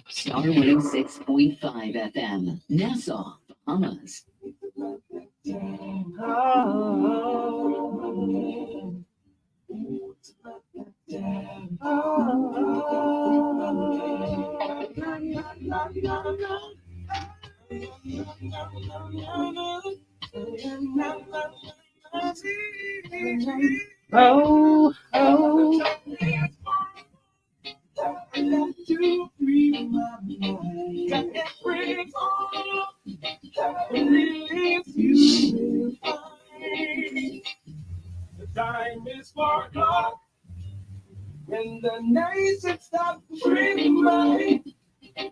Star 106.5 FM, Nassau, Bahamas. Oh, oh. The time is far gone when the nation stops breathing mine. Give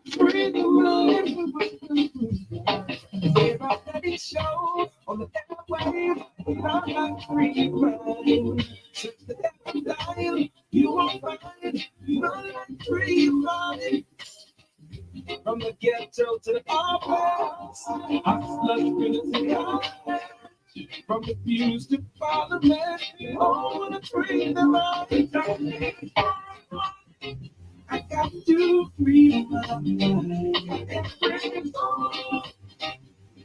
up that it shows on the airwaves. I'm not free running. Since the death of dying, you won't find none like free running. From the ghetto to the office, hustlers gonna see our from the fuse to parliament, all the free the mind. I got to free my mind and bring on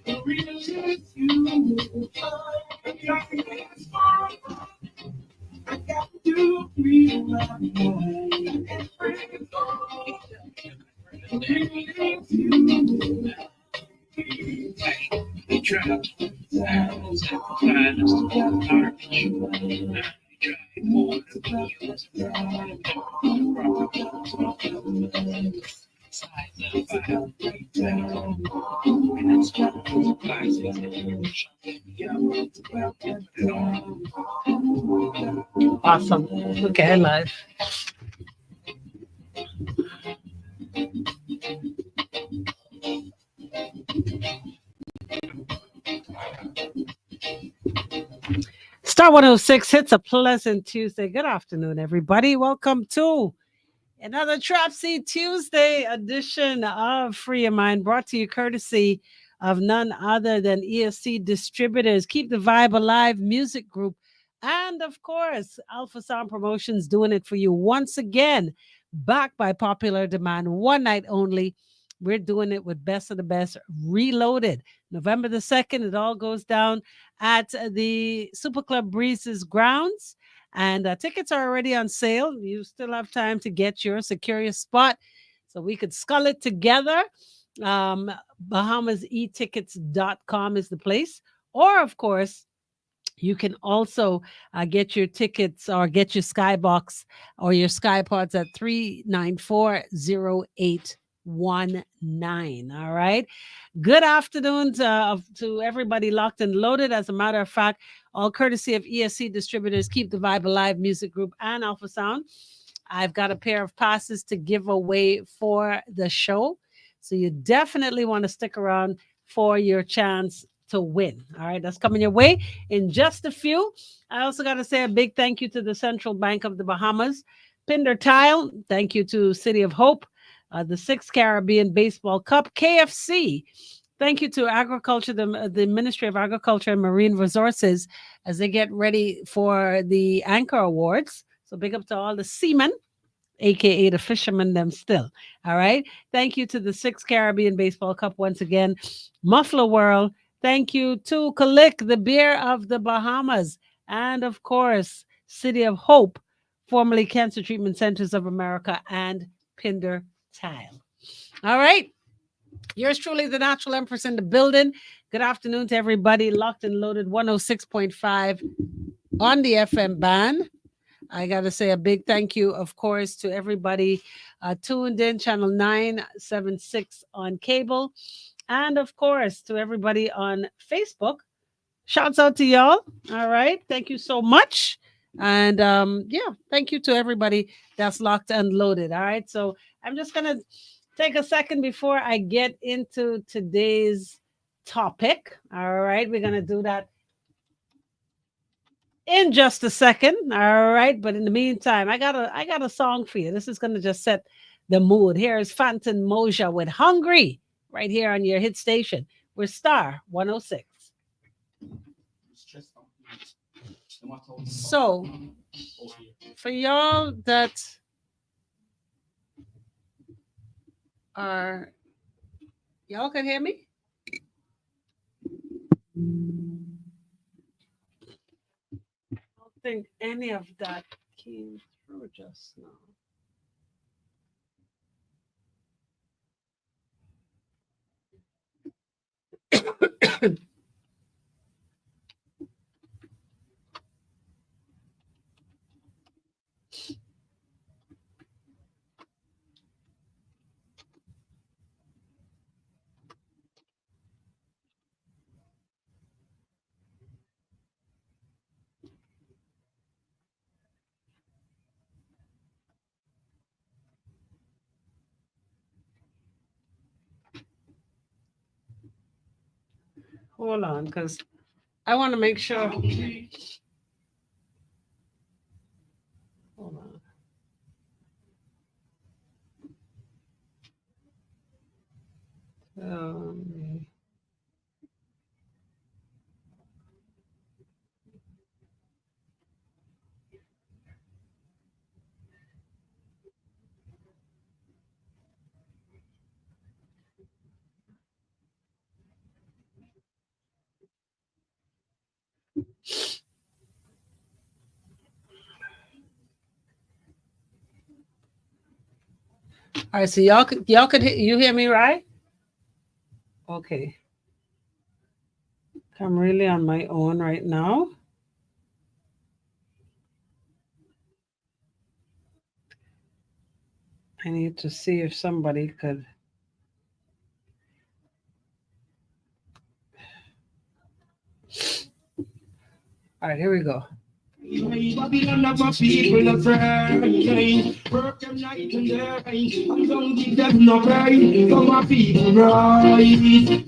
the reason you I got to free my mind and bring on the reason you we try more Awesome. Okay, live. Star 106 hits a pleasant Tuesday. Good afternoon, everybody. Welcome to another TRAPSY Tuesday edition of Free Your Mind, brought to you courtesy of none other than ESC Distributors, Keep the Vibe Alive Music Group, and of course, Alpha Sound Promotions doing it for you once again, backed by popular demand, one night only. We're doing it with Best of the Best Reloaded. November the 2nd, it all goes down at the Super Club Breezes grounds. And tickets are already on sale. You still have time to get yours, secure your spot so we could scull it together. BahamasEtickets.com is the place. Or, of course, you can also get your tickets or get your Skybox or your Skypods at 3940819. All right. Good afternoon to everybody locked and loaded. As a matter of fact, all courtesy of ESC Distributors, Keep the Vibe Alive Music Group, and Alpha Sound. I've got a pair of passes to give away for the show. So you definitely want to stick around for your chance to win. All right, that's coming your way in just a few. I also got to say a big thank you to the Central Bank of the Bahamas, Pinder Tile. Thank you to City of Hope, the 6th Caribbean Baseball Cup, KFC. Thank you to Agriculture, the Ministry of Agriculture and Marine Resources, as they get ready for the Anchor Awards. So big up to all the seamen, aka the fishermen them still. All right. Thank you to the 6th Caribbean Baseball Cup once again. Muffler World. Thank you to Kalik, the beer of the Bahamas. And of course, City of Hope, formerly Cancer Treatment Centers of America, and Pinder Tile. All right. Yours truly, the Natural Empress in the building. Good afternoon to everybody locked and loaded 106.5 on the FM band. I got to say a big thank you, of course, to everybody tuned in, channel 976 on cable. And, of course, to everybody on Facebook. Shouts out to y'all. All right. Thank you so much. And, yeah, thank you to everybody that's locked and loaded. All right. So I'm just going to take a second before I get into today's topic. All right. We're going to do that in just a second. All right. But in the meantime, I got a song for you. This is going to just set the mood. Here is Phantom Moja with Hungry right here on your hit station. We're Star 106. So for y'all that are, y'all can hear me? I don't think any of that came through just now. Hold on, because I want to make sure. Hold on. All right, so y'all could you hear me right? Okay. I'm really on my own right now. I need to see if somebody could. All right, here we go. Babylon of my people afraid. Work them night and day. And don't give them no right. For my people right.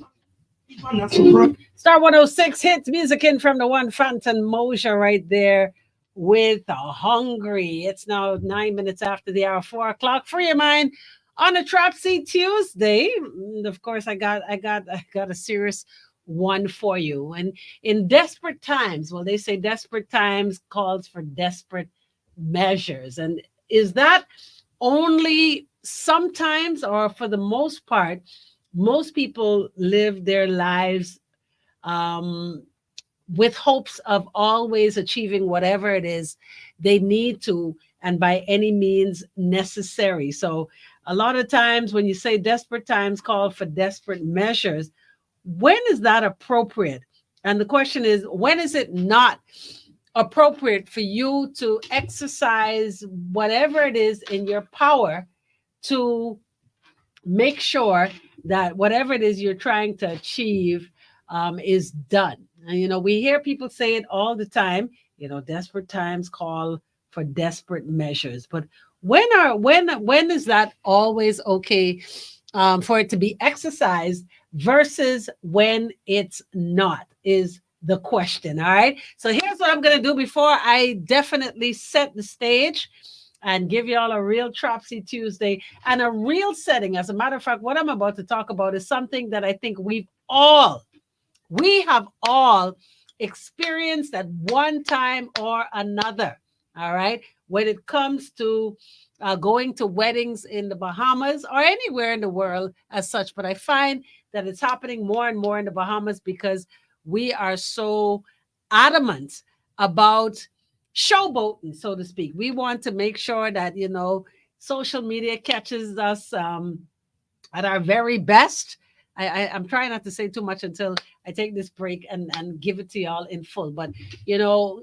Man, that's a pro- Star 106 hits music in from the one Phantom Mosher right there with Hungry. It's now 9 minutes after the hour, 4 o'clock. Free your mind on a TRAPSY Tuesday. And of course, I got a serious one for you. And in desperate times, well, they say desperate times calls for desperate measures. And is that only sometimes, or for the most part, most people live their lives um, with hopes of always achieving whatever it is they need to, and by any means necessary. So, a lot of times when you say desperate times call for desperate measures, when is that appropriate? And the question is, when is it not appropriate for you to exercise whatever it is in your power to make sure that whatever it is you're trying to achieve is done. And, we hear people say it all the time. Desperate times call for desperate measures. But when is that always okay for it to be exercised versus when it's not? Is the question. All right. So here's what I'm going to do before I definitely set the stage and give y'all a real Tropsy Tuesday and a real setting. As a matter of fact, what I'm about to talk about is something that I think we have all experienced at one time or another. All right. When it comes to going to weddings in the Bahamas or anywhere in the world as such. But I find that it's happening more and more in the Bahamas because we are so adamant about showboating, so to speak. We want to make sure that, social media catches us at our very best. I'm trying not to say too much until I take this break and give it to y'all in full. But,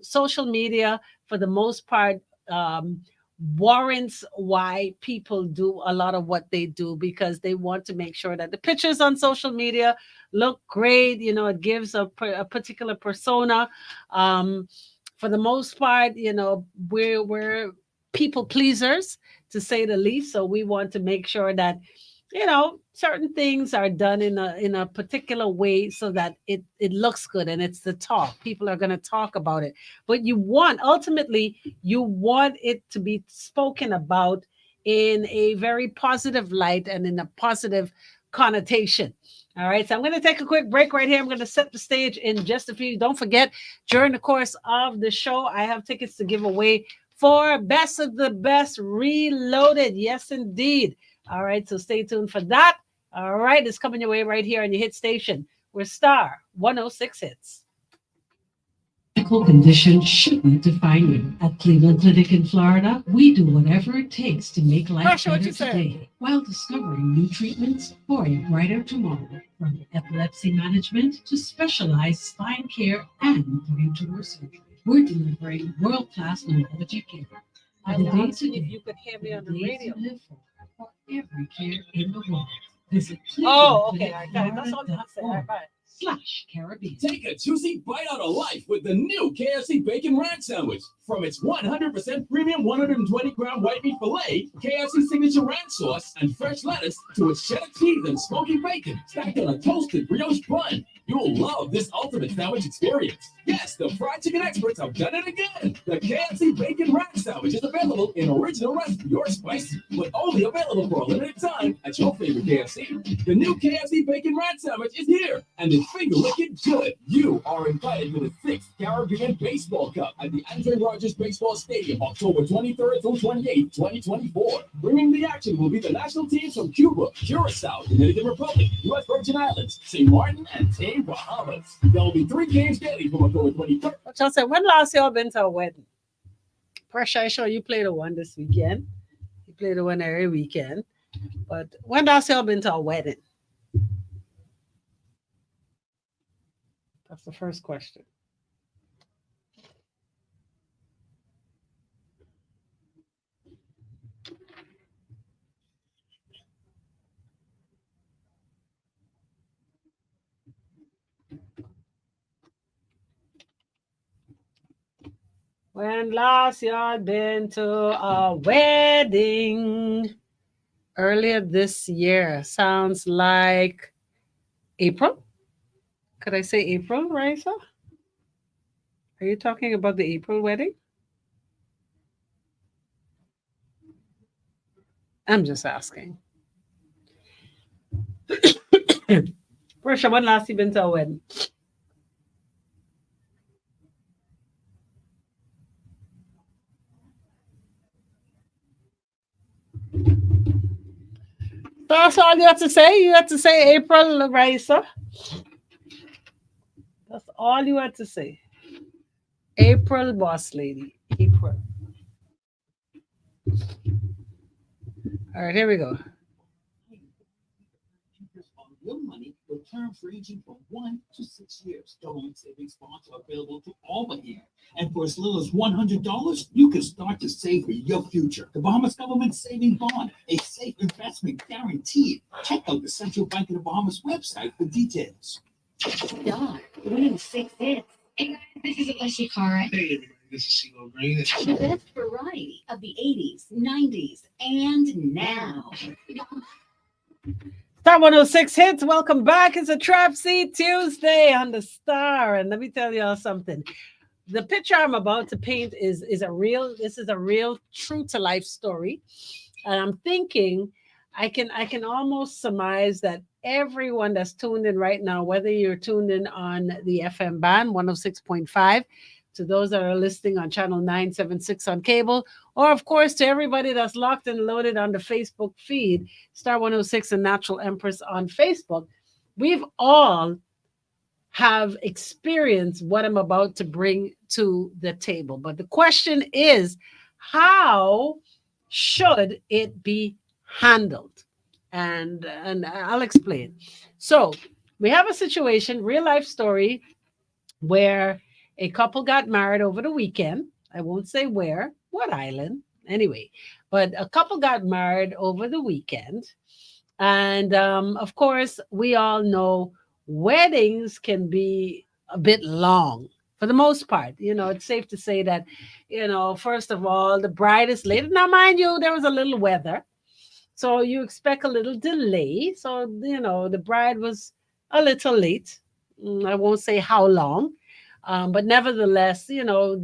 social media, for the most part, um, warrants why people do a lot of what they do because they want to make sure that the pictures on social media look great. It gives a particular persona. Um, for the most part, we're people pleasers to say the least. So we want to make sure that certain things are done in a particular way so that it looks good and it's the talk. People are going to talk about it. But ultimately you want it to be spoken about in a very positive light and in a positive connotation. All right, so I'm going to take a quick break right here. I'm going to set the stage in just a few. Don't forget, during the course of the show, I have tickets to give away for Best of the Best Reloaded. Yes, indeed. All right, so stay tuned for that. All right, it's coming your way right here on your hit station. We're Star 106 Hits. Medical conditions shouldn't define you. At Cleveland Clinic in Florida, we do whatever it takes to make life Pasha, what better you say? today while discovering new treatments for a brighter tomorrow. From epilepsy management to specialized spine care and brain tumor surgery, we're delivering world-class neurology care. I For the was days asking if ahead, you could hear me for on the the days radio. to live for every care in the world. Visit Oh, okay. All right, got it. That's all I'm going to say. All right, clevelandclinic.org bye. /Caribbean. Take a juicy bite out of life with the new KFC Bacon Ranch Sandwich. From its 100% premium 120-gram white meat filet, KFC signature ranch sauce, and fresh lettuce, to its cheddar cheese and smoky bacon stacked on a toasted brioche bun. You'll love this ultimate sandwich experience. Yes, the fried chicken experts have done it again. The KFC Bacon Ranch Sandwich is available in original recipe or spicy, but only available for a limited time at your favorite KFC. The new KFC Bacon Ranch Sandwich is here, and it's finger-licking good. You are invited to the 6th Caribbean Baseball Cup at the Andre Rogers Baseball Stadium, October 23rd through 28th, 2024. Bringing the action will be the national teams from Cuba, Curacao, Dominican Republic, U.S. Virgin Islands, St. Martin, and Tame Bahamas. There will be 3 games daily from October 23rd. What y'all say? When last y'all been to a wedding? Pressure, I sure you played the one this weekend. You play the one every weekend. But when last y'all been to a wedding? That's the first question. When last y'all been to a wedding? Earlier this year. Sounds like April. Could I say April, Raisa? Are you talking about the April wedding? I'm just asking. Portia, when last you been to a wedding? That's all you have to say. You have to say April, Raisa. That's all you had to say. April, boss lady. April. All right, here we go. On your money with terms ranging from 1 to 6 years. Government savings bonds are available to all but here. And for as little as $100, you can start to save for your future. The Bahamas Government Saving Bond, a safe investment guaranteed. Check out the Central Bank of the Bahamas website for details. Dog, winning 6 hits. Hey guys, this is Alicia Cara. Hey everybody, this is CeeLo Green. The best variety of the 80s, 90s, and now. Star 106 hits. Welcome back. It's a TRAPSY Tuesday on the Star. And let me tell y'all something. The picture I'm about to paint is a real, this is a real true to life story. And I'm thinking I can almost surmise that everyone that's tuned in right now, whether you're tuned in on the FM band 106.5, to those that are listening on channel 976 on cable, or of course to everybody that's locked and loaded on the Facebook feed, Star 106 and Natural Empress on Facebook, we've all have experienced what I'm about to bring to the table. But the question is, how should it be handled? And I'll explain. So we have a situation, real life story, where a couple got married over the weekend. I won't say where, what island, anyway. But a couple got married over the weekend. And of course, we all know weddings can be a bit long for the most part. You know, it's safe to say that, you know, first of all, the bride is late. Now, mind you, there was a little weather. So you expect a little delay. So, you know, the bride was a little late. I won't say how long. But nevertheless, you know,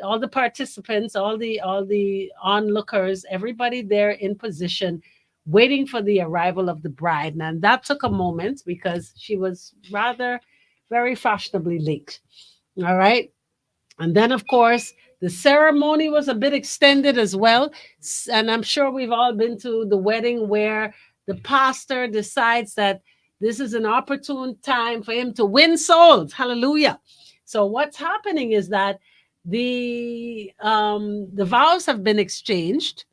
all the participants, all the onlookers, everybody there in position, waiting for the arrival of the bride. And that took a moment because she was rather very fashionably late. All right. And then, of course, the ceremony was a bit extended as well. And I'm sure we've all been to the wedding where the pastor decides that this is an opportune time for him to win souls. Hallelujah. So what's happening is that the vows have been exchanged,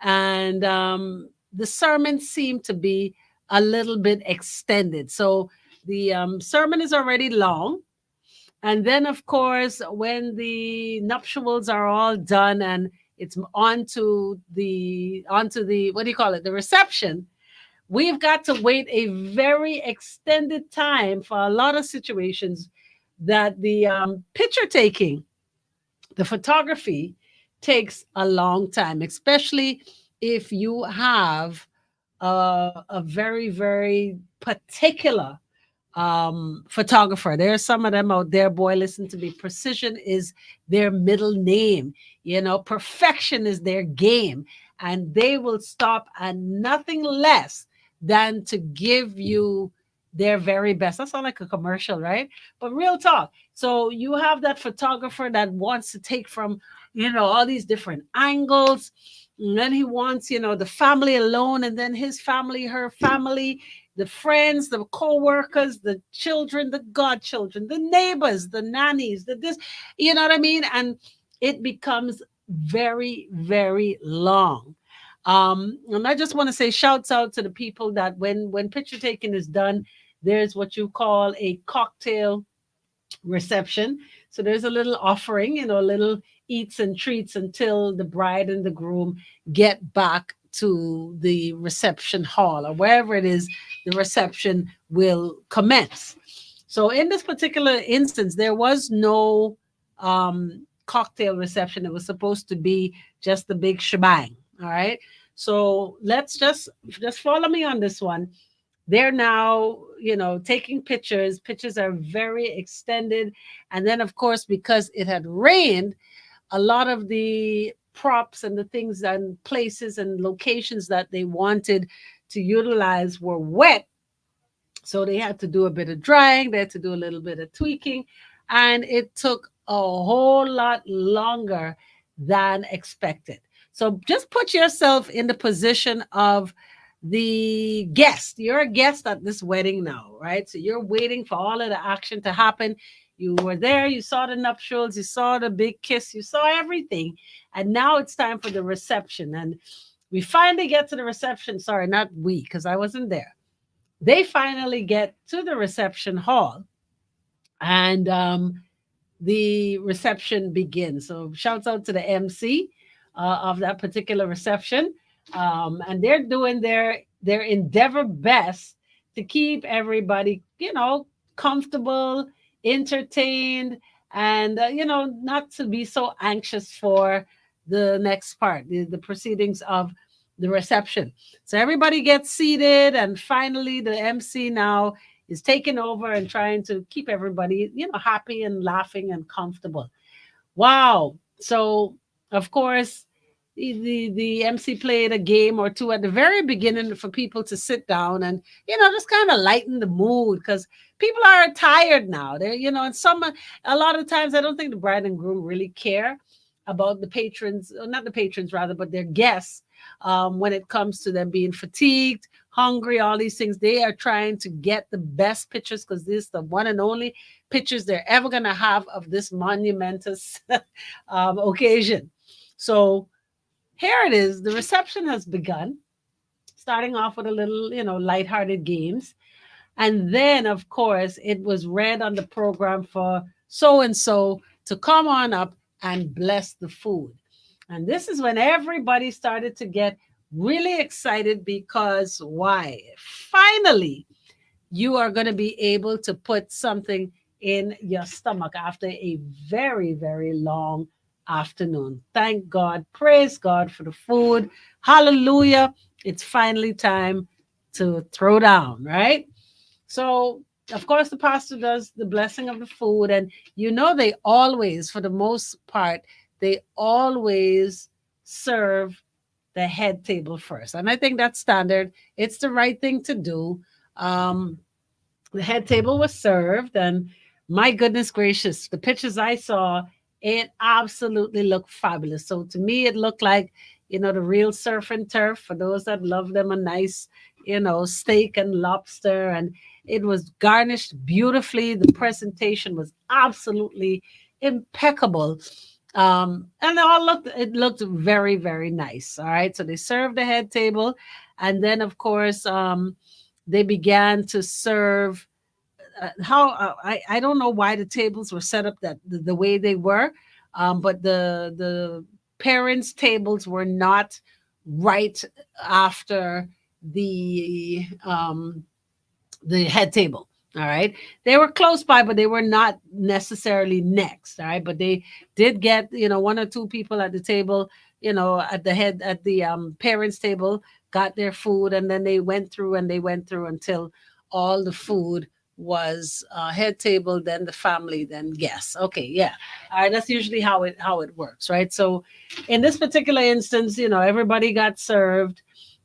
and the sermon seemed to be a little bit extended. So the sermon is already long. And then, of course, when the nuptials are all done and it's onto the what do you call it? The reception. We've got to wait a very extended time for a lot of situations that the picture taking, the photography takes a long time, especially if you have a very, very particular photographer. There are some of them out there, boy, listen to me. Precision is their middle name. You know, perfection is their game. And they will stop at nothing less than to give you their very best. That's not like a commercial, right? But real talk. So you have that photographer that wants to take from, you know, all these different angles. And then he wants, you know, the family alone, and then his family, her family, the friends, the co-workers, the children, the godchildren, the neighbors, the nannies, the this, you know what I mean? And it becomes very, very long. And I just want to say shouts out to the people that when picture taking is done, there's what you call a cocktail reception. So there's a little offering, you know, little eats and treats until the bride and the groom get back to the reception hall or wherever it is the reception will commence. So in this particular instance, there was no cocktail reception. It was supposed to be just the big shebang. All right. So let's just follow me on this one. They're now, taking pictures. Pictures are very extended. And then, of course, because it had rained, a lot of the props and the things and places and locations that they wanted to utilize were wet. So they had to do a bit of drying, they had to do a little bit of tweaking, and it took a whole lot longer than expected. So just put yourself in the position of the guest. You're a guest at this wedding now, right? So you're waiting for all of the action to happen. You were there, you saw the nuptials, you saw the big kiss, you saw everything. And now it's time for the reception. And we finally get to the reception. Sorry, not we, because I wasn't there. They finally get to the reception hall, and the reception begins. So shouts out to the MC of that particular reception, and they're doing their endeavor best to keep everybody, comfortable, entertained, and not to be so anxious for the next part, the proceedings of the reception. So everybody gets seated, and finally the MC now is taking over and trying to keep everybody, happy and laughing and comfortable. Wow. So, of course, the MC played a game or two at the very beginning for people to sit down and, just kind of lighten the mood, because people are tired now. They're, and a lot of times, I don't think the bride and groom really care about the patrons, or not the patrons rather, but their guests, when it comes to them being fatigued, hungry, all these things. They are trying to get the best pictures, because this is the one and only pictures they're ever going to have of this monumentous occasion. So here it is. The reception has begun, starting off with a little, lighthearted games. And then, of course, it was read on the program for so and so to come on up and bless the food. And this is when everybody started to get really excited, because why? Finally, you are going to be able to put something in your stomach after a very, very long afternoon. Thank God. Praise God for the food. Hallelujah. It's finally time to throw down, right? So, of course, the pastor does the blessing of the food. And they always, for the most part, they always serve the head table first. And I think that's standard. It's the right thing to do. Um, the head table was served, and my goodness gracious, the pictures I saw, it absolutely looked fabulous. So to me, it looked like, the real surf and turf, for those that love them a nice, steak and lobster. And it was garnished beautifully. The presentation was absolutely impeccable. And it looked very, very nice. All right. So they served the head table. And then, of course, they began to serve I don't know why the tables were set up the way they were, but the parents' tables were not right after the head table. All right. They were close by, but they were not necessarily next. All right. But they did get, one or two people at the table, at the parents' table, got their food, and then they went through until all the food was head table, then the family, then guests. Okay. Yeah. All right. That's usually how it works. Right. So in this particular instance, everybody got served.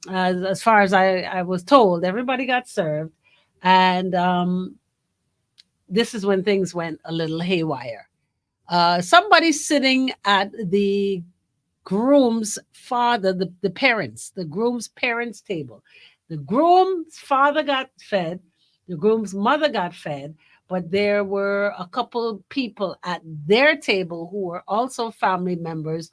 As far as I was told, everybody got served. And this is when things went a little haywire. Somebody sitting at the groom's father, the parents, the groom's parents' table. The groom's father got fed, the groom's mother got fed, but there were a couple people at their table who were also family members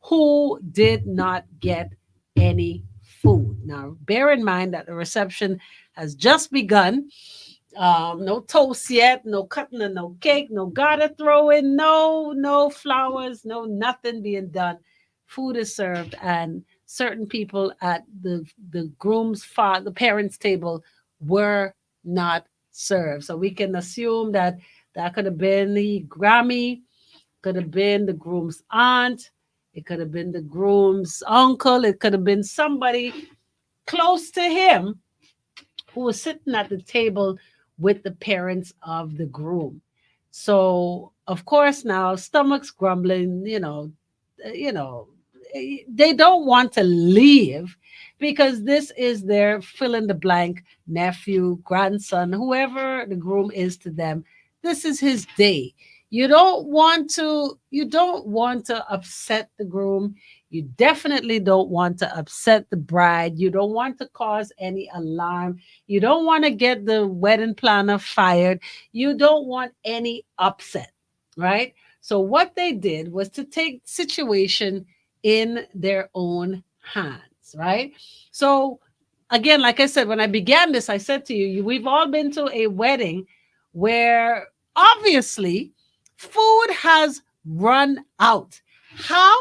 who did not get any food. Now, bear in mind that the reception has just begun. No toast yet, no cutting and no cake, no gotta throw in, no flowers, no nothing being done. Food is served, and certain people at the groom's father, the parents' table, were not served. So we can assume that could have been the Grammy, could have been the groom's aunt, it could have been the groom's uncle, it could have been somebody close to him who was sitting at the table with the parents of the groom. So of course now stomachs grumbling, you know, they don't want to leave because this is their fill in the blank nephew, grandson, whoever the groom is to them. This is his day. You don't want to upset the groom. You definitely don't want to upset the bride. You don't want to cause any alarm. You don't want to get the wedding planner fired. You don't want any upset, right? So what they did was to take situation in their own hands, right? So again, like I said, when I began this, I said to you, we've all been to a wedding where obviously food has run out. How?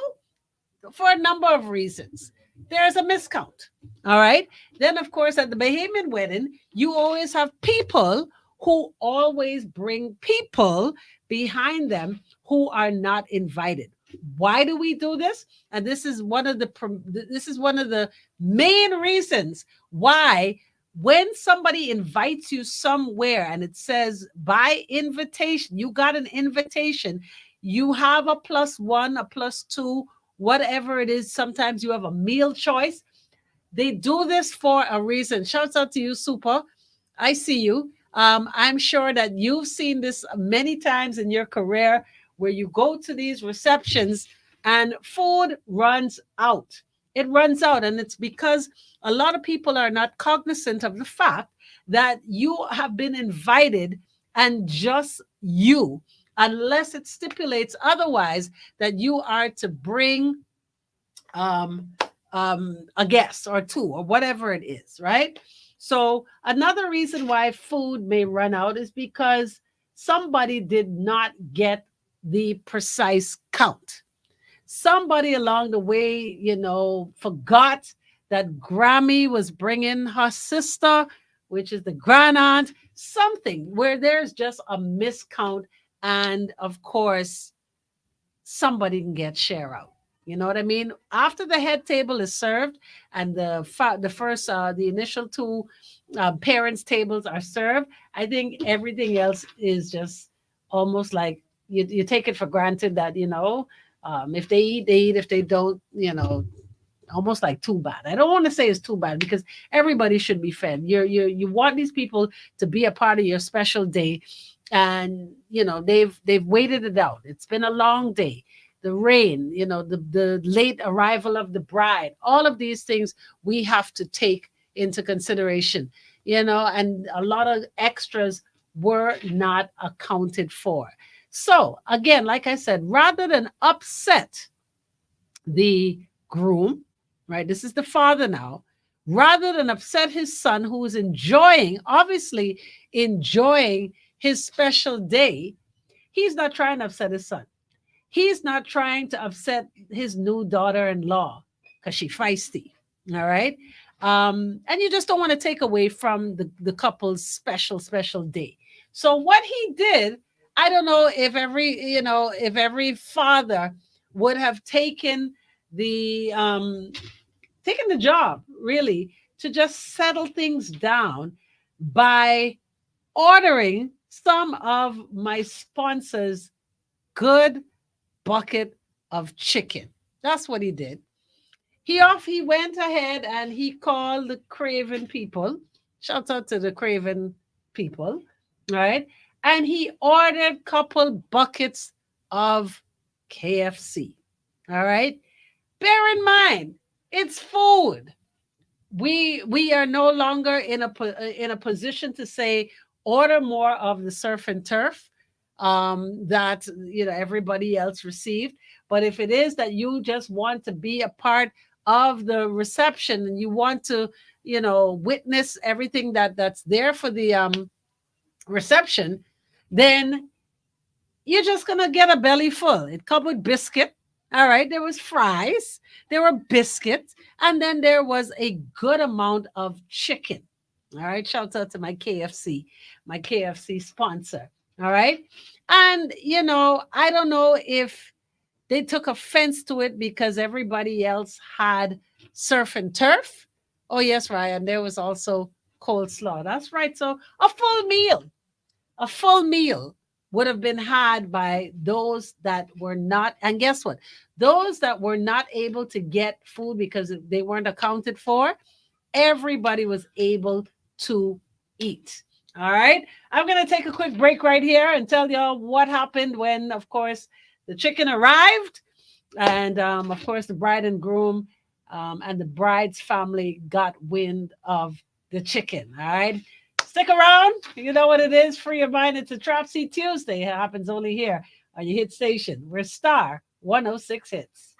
For a number of reasons. There's a miscount. All right. Then, of course, at the Bahamian wedding, you always have people who always bring people behind them who are not invited. Why do we do this? And this is one of the main reasons why when somebody invites you somewhere and it says by invitation, you got an invitation, you have a plus one, a plus two, whatever it is. Sometimes you have a meal choice. They do this for a reason. Shouts out to you, Super. I see you. I'm sure that you've seen this many times in your career where you go to these receptions and food runs out. It runs out, and it's because a lot of people are not cognizant of the fact that you have been invited and just you, unless it stipulates otherwise, that you are to bring um, a guest or two or whatever it is, right? So another reason why food may run out is because somebody did not get the precise count. Somebody along the way, forgot that Grammy was bringing her sister, which is the grand aunt, something where there's just a miscount. And of course, somebody can get share out. You know what I mean? After the head table is served and the initial two parents tables are served, I think everything else is just almost like you take it for granted that if they eat, they eat. If they don't, almost like too bad. I don't want to say it's too bad because everybody should be fed. You want these people to be a part of your special day, and they've waited it out. It's been a long day. The rain, the late arrival of the bride, all of these things we have to take into consideration, and a lot of extras were not accounted for. So again, like I said, rather than upset the groom, right? This is the father now. Rather than upset his son, who is obviously enjoying his special day, he's not trying to upset his son. He's not trying to upset his new daughter-in-law because she's feisty. All right. And you just don't want to take away from the couple's special day. So what he did, I don't know if every father would have the taken the job really to just settle things down by ordering some of my sponsors' good bucket of chicken. That's what he did. He went ahead and he called the Craven people. Shout out to the Craven people, right? And he ordered couple buckets of KFC. All right. Bear in mind, it's food. We are no longer in a position to say order more of the surf and turf that everybody else received. But if it is that you just want to be a part of the reception and you want to witness everything that's there for the reception, then you're just gonna get a belly full. It come with biscuit. All right, there was fries, there were biscuits, and then there was a good amount of chicken. All right, shout out to my KFC sponsor. All right, and I don't know if they took offense to it because everybody else had surf and turf. Oh yes, Ryan, there was also coleslaw. That's right. So a full meal would have been had by those that were not, and guess what? Those that were not able to get food because they weren't accounted for, everybody was able to eat. All right. I'm going to take a quick break right here and tell y'all what happened when, of course, the chicken arrived. And of course, the bride and groom and the bride's family got wind of the chicken. All right. Stick around. You know what it is. Free your mind. It's a TRAPSY Tuesday. It happens only here on your hit station. We're Star 106 Hits.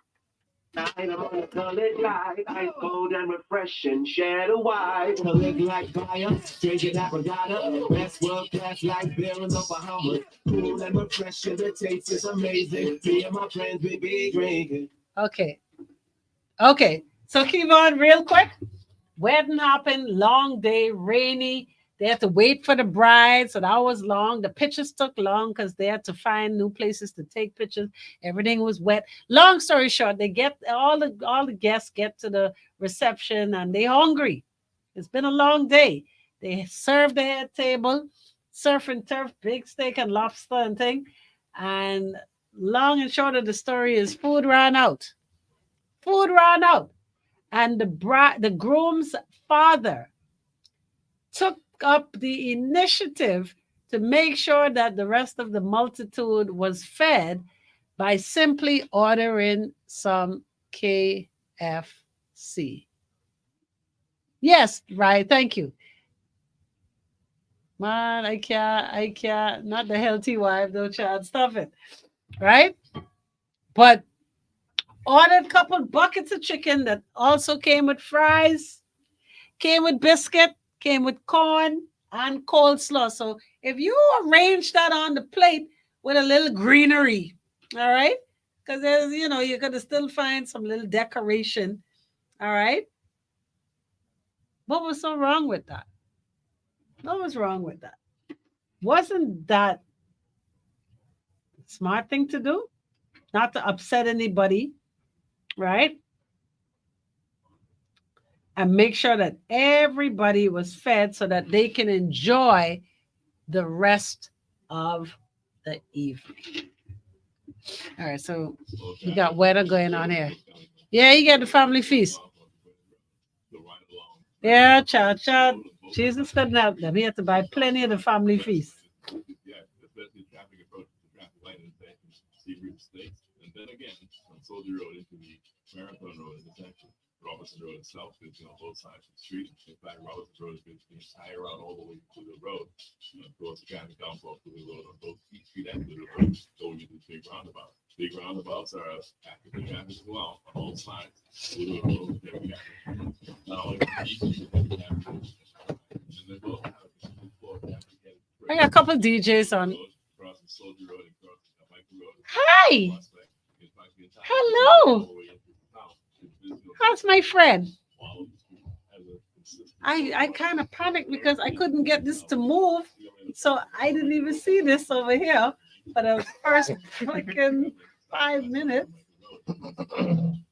I'm on the colored light, ice cold and refreshing, share the white. Colored like fire, drinking apricot, best world class like beer in the Bahamas. Cool and refreshing, the taste is amazing. Me and my friends, we be drinking. Okay. So keep on real quick. Wedding happened, long day, rainy. They had to wait for the bride, so that was long. The pictures took long because they had to find new places to take pictures. Everything was wet. Long story short, they get all the guests get to the reception and they hungry. It's been a long day. They serve the head table, surf and turf, big steak and lobster and thing. And long and short of the story is food ran out. Food ran out. And the groom's father took up the initiative to make sure that the rest of the multitude was fed by simply ordering some KFC. Yes, right. Thank you. Man, I can't. Not the healthy wife, though, child. Stop it. Right? But ordered a couple buckets of chicken that also came with fries, came with biscuit, came with corn and coleslaw. So if you arrange that on the plate with a little greenery, all right, because there's, you're going to still find some little decoration, all right. What was so wrong with that? What was wrong with that? Wasn't that a smart thing to do? Not to upset anybody, right? And make sure that everybody was fed so that they can enjoy the rest of the evening. All right, so we got weather going on here. Yeah, you get the family feast. Yeah, child. Jesus couldn't help them. He had to buy plenty of the family feast. And then again, on Soldier Road into the Marathon Road intersection. Robinson Road itself is on both sides of the street. In fact, Robinson Road is the entire route all the way to the road. Of course, the traffic downfall to the road on both East Street and the road going into the big roundabout. Big roundabouts are active in traffic as well on all sides. Not only East Street, and they both have I got a couple of DJs on. crossing Soldier Road and crossing Michael Road. Hi. Hello. How's my friend? I kind of panicked because I couldn't get this to move. So I didn't even see this over here for the first freaking 5 minutes. And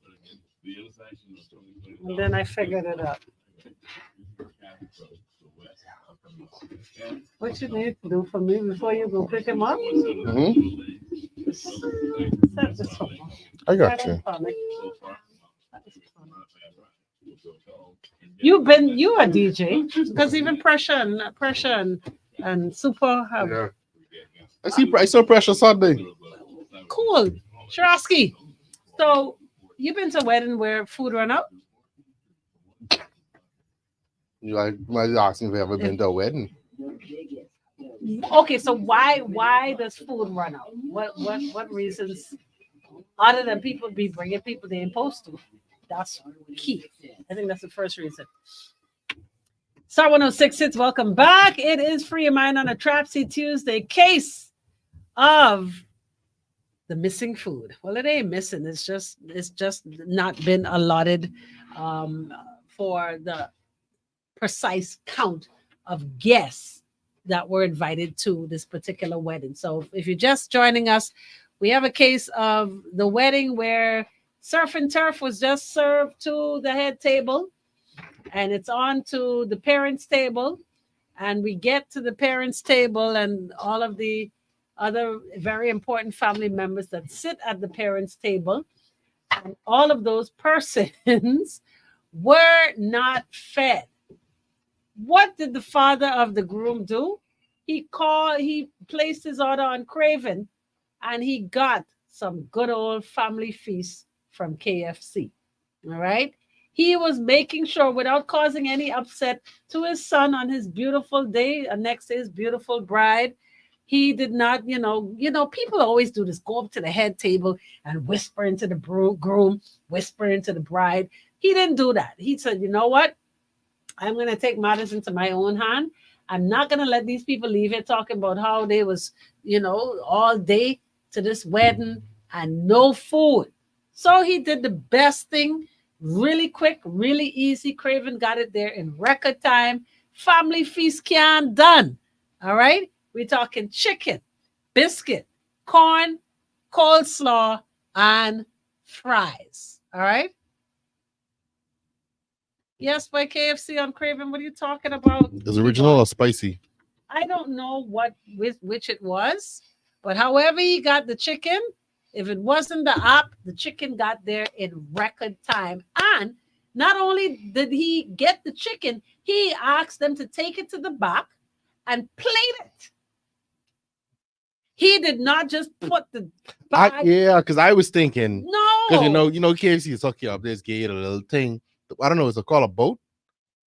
then I figured it out. What you need to do for me before you go pick him up? Set this up. I got you. You a DJ because even pressure and super have Yeah. I saw Pressure Sunday. cool. Sharosky. So you've been to a wedding where food run out? You asking if I ever been to a wedding? Okay, so why does food run out? What reasons other than people be bringing people they ain't supposed to? That's key. I think that's the first reason. Star 106 Hits, welcome back. It is Free Your Mind on a TRAPSY Tuesday. Case of the missing food. Well, it ain't missing. It's just not been allotted for the precise count of guests that were invited to this particular wedding. So if you're just joining us, we have a case of the wedding where surf and turf was just served to the head table. and it's on to the parents' table. And we get to the parents' table, and all of the other very important family members that sit at the parents' table, and all of those persons were not fed. What did the father of the groom do? He placed his order on Craven, and he got some good old family feast from KFC. All right. He was making sure, without causing any upset to his son on his beautiful day, next to his beautiful bride, he did not, people always do this, go up to the head table and whisper into the groom, whisper into the bride. He didn't do that. He said, you know what? I'm going to take matters into my own hand. I'm not going to let these people leave here talking about how they was, all day to this wedding and no food. So he did the best thing, really quick, really easy. Craven got it there in record time. Family feast can done. All right. We're talking chicken, biscuit, corn, coleslaw, and fries. All right. Yes, by KFC on Craven. What are you talking about? Is it original or spicy? I don't know which it was, but however he got the chicken, if it wasn't the app, the chicken got there in record time. And not only did he get the chicken, he asked them to take it to the back and plate it. He did not just put the bag. Because I was thinking, No, because KFC is hook you up. There's a little thing. I don't know. Is it called a boat?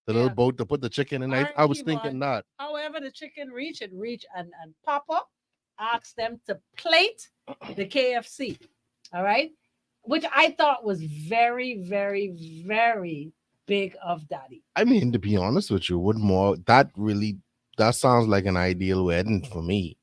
The little boat to put the chicken in. I was thinking that. However, the chicken reach and pop up. Ask them to plate the KFC. All right, which I thought was very, very, very big of Daddy. I mean, to be honest with you, that sounds like an ideal wedding for me.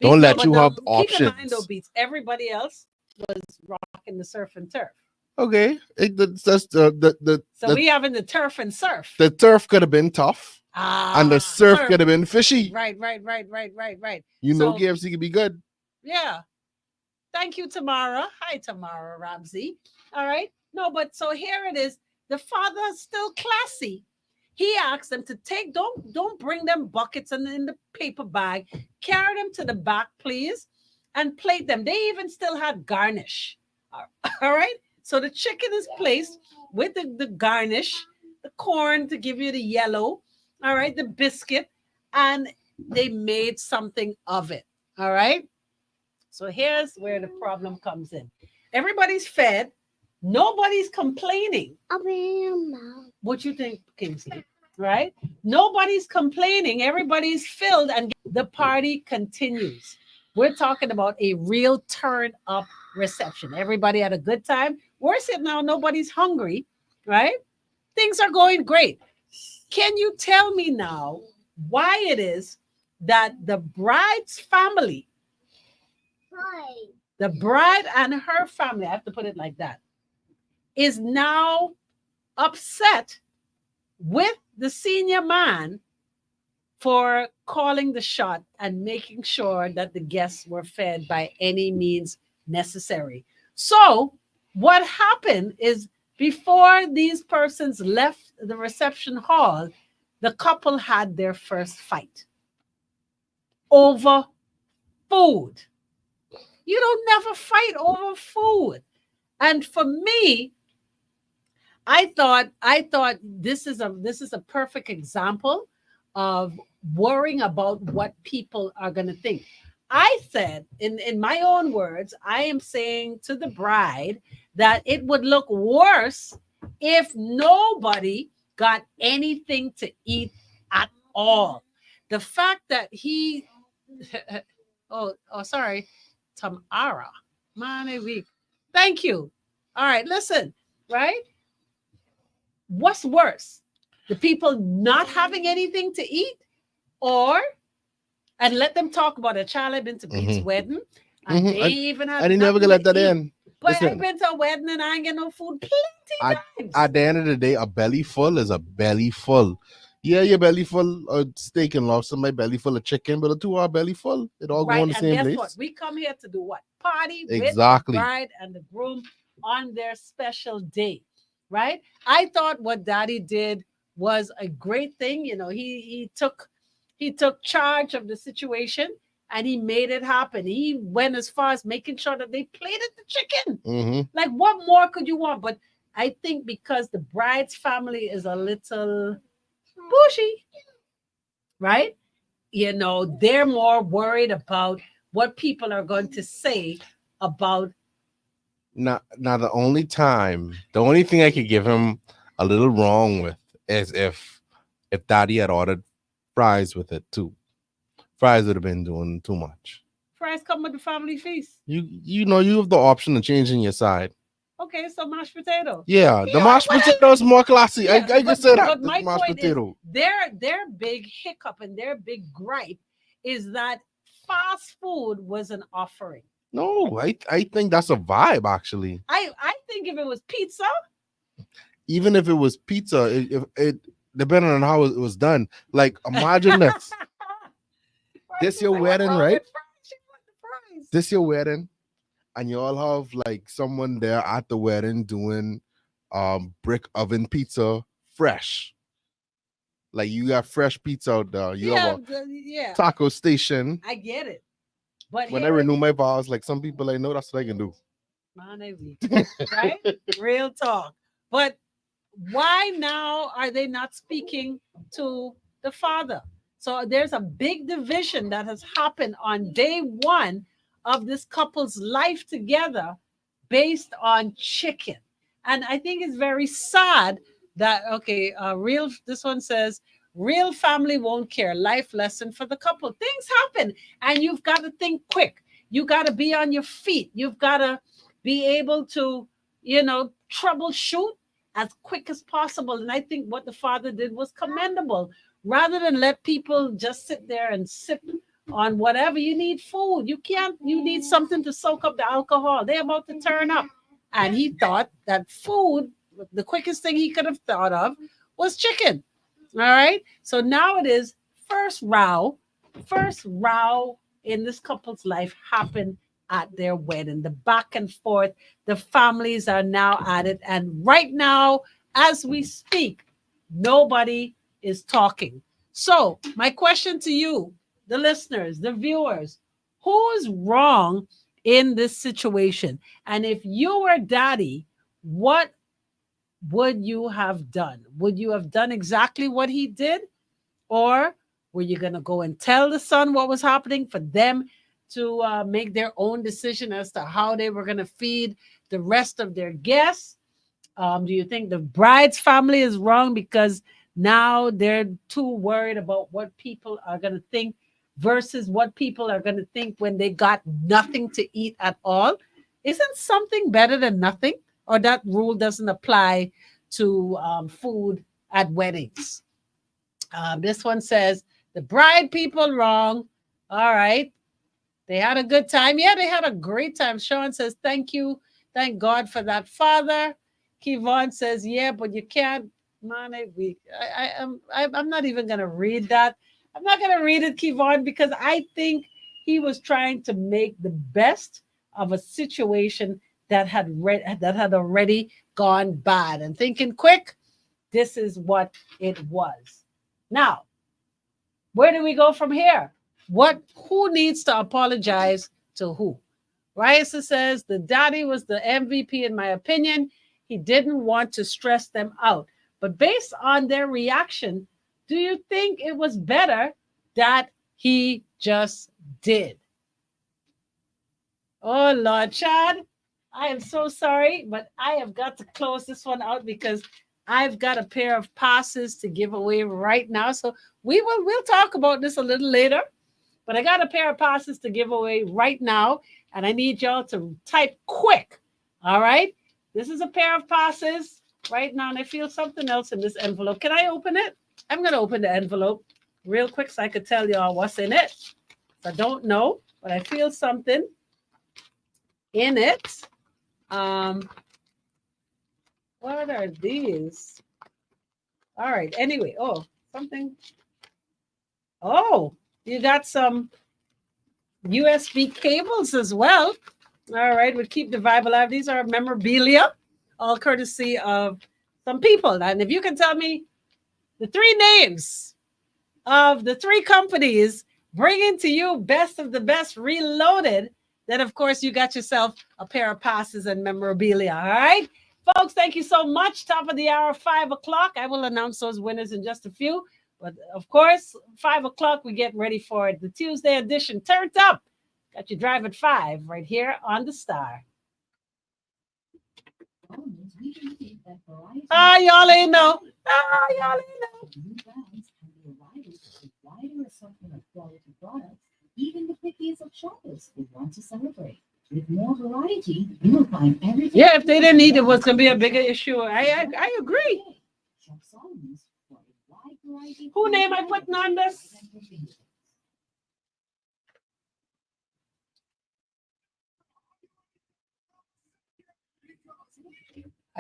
Don't let you have options. Keep in mind, though, Beats, everybody else was rocking the surf and turf. Okay, so we having the turf and surf. The turf could have been tough, and the surf could have been fishy. Right. KFC could be good. Yeah. Thank you, Tamara. Hi, Tamara Ramsey. All right. No, but so here it is. The father is still classy. He asked them to don't bring them buckets in the paper bag. Carry them to the back, please, and plate them. They even still had garnish. All right. So the chicken is placed with the garnish, the corn to give you the yellow, all right, the biscuit, and they made something of it, all right? So here's where the problem comes in. Everybody's fed. Nobody's complaining. What you think, Kingsley? Right? Nobody's complaining. Everybody's filled, and the party continues. We're talking about a real turn-up reception. Everybody had a good time. Worse it now, nobody's hungry, right? Things are going great. Can you tell me now why it is that the bride's family, the bride and her family, I have to put it like that, is now upset with the senior man for calling the shot and making sure that the guests were fed by any means necessary? So what happened is, before these persons left the reception hall, the couple had their first fight over food. You don't never fight over food. And for me, I thought this is a perfect example of worrying about what people are going to think. I said, in my own words, I am saying to the bride that it would look worse if nobody got anything to eat at all. The fact that he, sorry, Tamara, week. Thank you. All right, listen, right? What's worse? The people not having anything to eat, and let them talk about a child I've been to Beats' wedding, and they even have. I didn't never gonna let that in. But I've been to a wedding and I ain't get no food plenty times. At the end of the day, a belly full is a belly full. Yeah, your belly full of steak and lobster, my belly full of chicken, but the two are belly full. It all go in the same place. What? We come here to do what? Party exactly with the bride and the groom on their special day. right? I thought what Daddy did was a great thing. You know, he took charge of the situation and he made it happen. He went as far as making sure that they plated the chicken. Mm-hmm. Like, what more could you want? But I think because the bride's family is a little bushy, right? You know, they're more worried about what people are going to say about. Now the only thing I could give him a little wrong with is if Daddy had ordered fries with it too. Fries would have been doing too much. Fries come with the family feast. You know you have the option of changing your side. Okay, so mashed potato. Yeah, the Yeah, mashed well, potato is more classy. Yeah, I just say that. but The my mashed point potato. is their big hiccup and their big gripe is that fast food was an offering. No, I think that's a vibe actually. I think if it was pizza, Even if it was pizza, if it depending on how it was done. Like imagine this. This your wedding, right? This your wedding, and you all have like someone there at the wedding doing brick oven pizza fresh. Like you got fresh pizza out there. You have a yeah, taco station. I get it. But When I here renew my vows, like some people I know that's what I can do. man, right? Real talk. But why now are they not speaking to the father? So there's a big division that has happened on day one of this couple's life together based on chicken. And I think it's very sad that, okay, this one says, real family won't care. Life lesson for the couple. Things happen and you've got to think quick. You got to be on your feet. You've got to be able to, troubleshoot as quick as possible. And I think what the father did was commendable. Rather than let people just sit there and sip on whatever, you need food. You need something to soak up the alcohol. They're about to turn up. And he thought that food, the quickest thing he could have thought of was chicken. All right. So now it is first row in this couple's life happened at their wedding. The back and forth, the families are now at it. And right now, as we speak, nobody is talking. So, my question to you, the listeners, the viewers, who is wrong in this situation? And if you were Daddy, what would you have done? Would you have done exactly what he did? Or were you going to go and tell the son what was happening for them to make their own decision as to how they were going to feed the rest of their guests? Do you think the bride's family is wrong because now they're too worried about what people are going to think versus what people are going to think when they got nothing to eat at all? Isn't something better than nothing? Or that rule doesn't apply to food at weddings? This one says, the bride people wrong. All right. They had a good time. Yeah, they had a great time. Sean says, thank you. Thank God for that father. Kevon says, yeah, but you can't. Man, I'm not even going to read that. I'm not going to read it, Kevon, because I think he was trying to make the best of a situation that had already gone bad and thinking quick. This is what it was. Now, where do we go from here? Who needs to apologize to who? Raisa says the daddy was the MVP in my opinion. He didn't want to stress them out. But based on their reaction, do you think it was better that he just did? Oh, Lord, Chad, I am so sorry, but I have got to close this one out because I've got a pair of passes to give away right now. So we'll talk about this a little later, but I got a pair of passes to give away right now, and I need y'all to type quick. All right. This is a pair of passes right now, and I feel something else in this envelope. Can I open it? I'm going to open the envelope real quick so I could tell y'all what's in it. I don't know, but I feel something in it. What are these? All right. Anyway, something. Oh, you got some USB cables as well. All right, we'll keep the vibe alive. These are memorabilia, all courtesy of some people. And if you can tell me the three names of the three companies bringing to you best of the best reloaded, then of course you got yourself a pair of passes and memorabilia. All right, folks, thank you so much. Top of the hour, 5 o'clock. I will announce those winners in just a few. But of course, 5 o'clock, we get ready for it. The Tuesday edition. Turned up. Got you drive at 5 right here on the Star. Y'all ain't know. Y'all ain't know. New brands and the arrival of a wider assortment of quality products, even the pickiest of shoppers will want to celebrate. With more variety, you will find everything. Yeah, if they didn't need it, was going to be a bigger issue. I agree. Shop Solomon's for a wide variety. Who name I putting on this?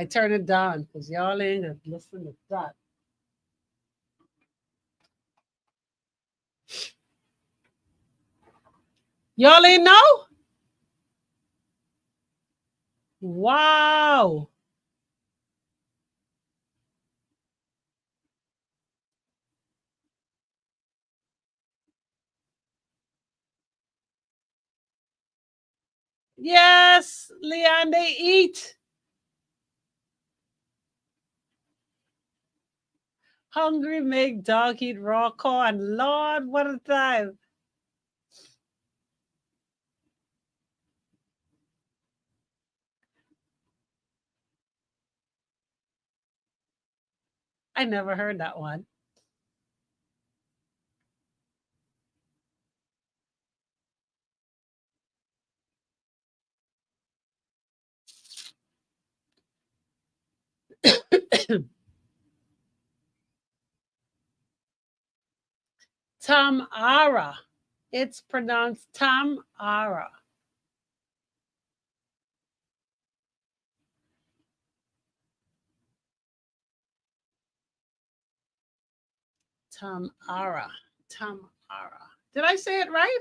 I turn it down because y'all ain't gonna listen to that. Y'all ain't know? Wow. Yes, Leon, they eat. Hungry make dog eat raw corn. Lord, what a time. I never heard that one. Tamara. It's pronounced Tamara. Tamara. Tamara. Did I say it right?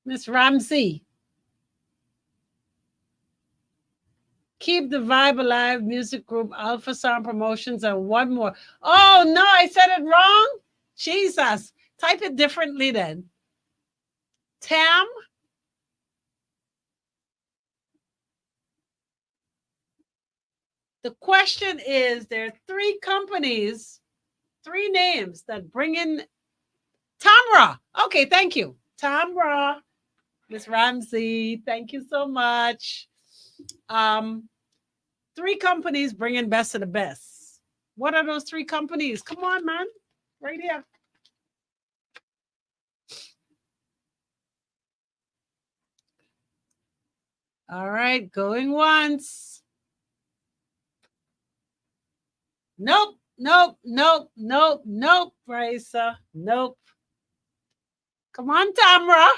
Miss Ramsey. Keep the Vibe Alive Music Group, Alpha Sound Promotions, and one more. Oh, no, I said it wrong. Jesus. Type it differently then. Tam. The question is, there are three companies, three names that bring in Tamra. Okay, thank you. Tamra. Miss Ramsey, thank you so much. Three companies bringing best of the best. What are those three companies? Come on, man. Right here. All right, going once. Nope, nope, nope, nope, nope, Raisa. Nope. Come on, Tamra.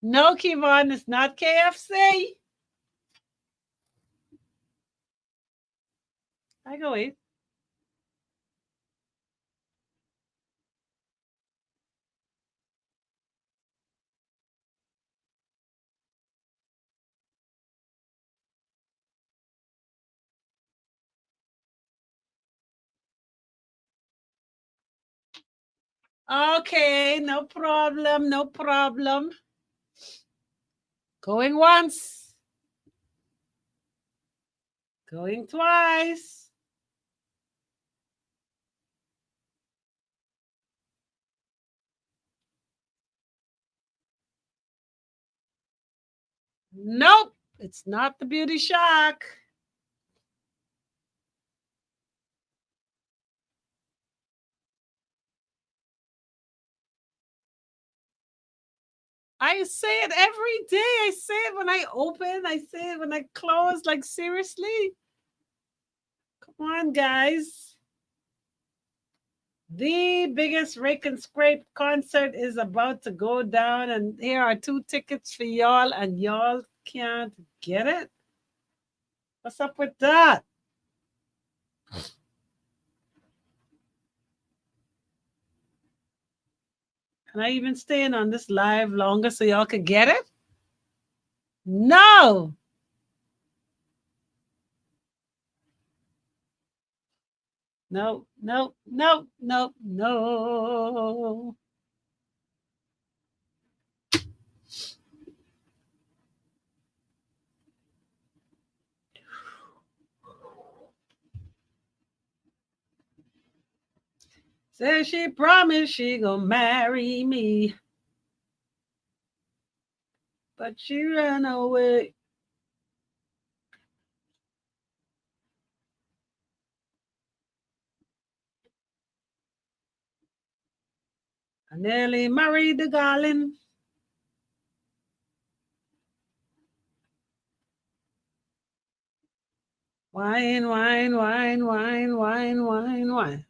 No, Kevon, it's not KFC. I go eat. Okay, no problem, no problem. Going once. Going twice. Nope, it's not the Beauty Shack. I say it every day. I say it when I open. I say it when I close. Like, seriously? Come on, guys. The biggest Rake and Scrape concert is about to go down, and here are 2 tickets for y'all, and y'all can't get it? What's up with that? Can I even stay in on this live longer so y'all could get it? No. No, no, no, no, no. Said she promised she gonna marry me, but she ran away. I nearly married the darling. Wine, wine, wine, wine, wine, wine, wine.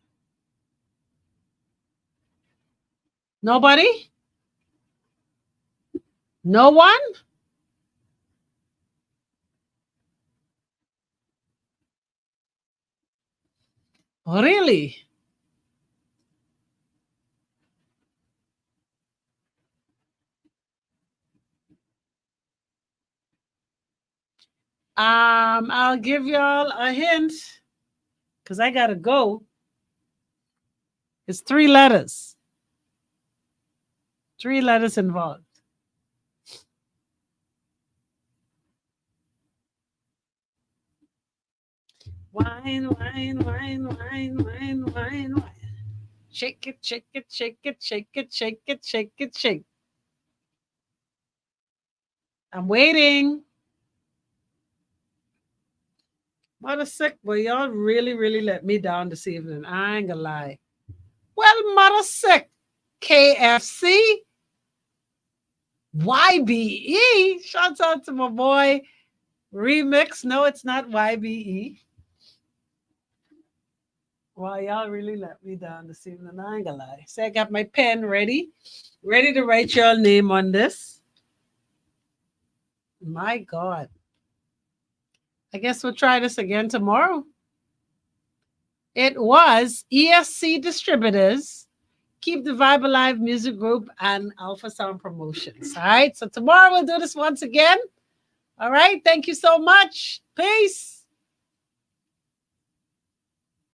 Nobody? No one? Really? I'll give y'all a hint because I gotta go. It's 3 letters. 3 letters involved. Wine, wine, wine, wine, wine, wine, wine. Shake it, shake it, shake it, shake it, shake it, shake it, shake. I'm waiting. Mother sick, but y'all really, really let me down this evening. I ain't gonna lie. Well, mother sick. KFC. YBE. Shouts out to my boy. Remix. No, it's not YBE. Well, y'all really let me down this evening. I ain't gonna lie. So I got my pen ready to write your name on this. My God. I guess we'll try this again tomorrow. It was ESC Distributors, Keep the Vibe Alive Music Group, and Alpha Sound Promotions. All right. So tomorrow we'll do this once again. All right. Thank you so much. Peace.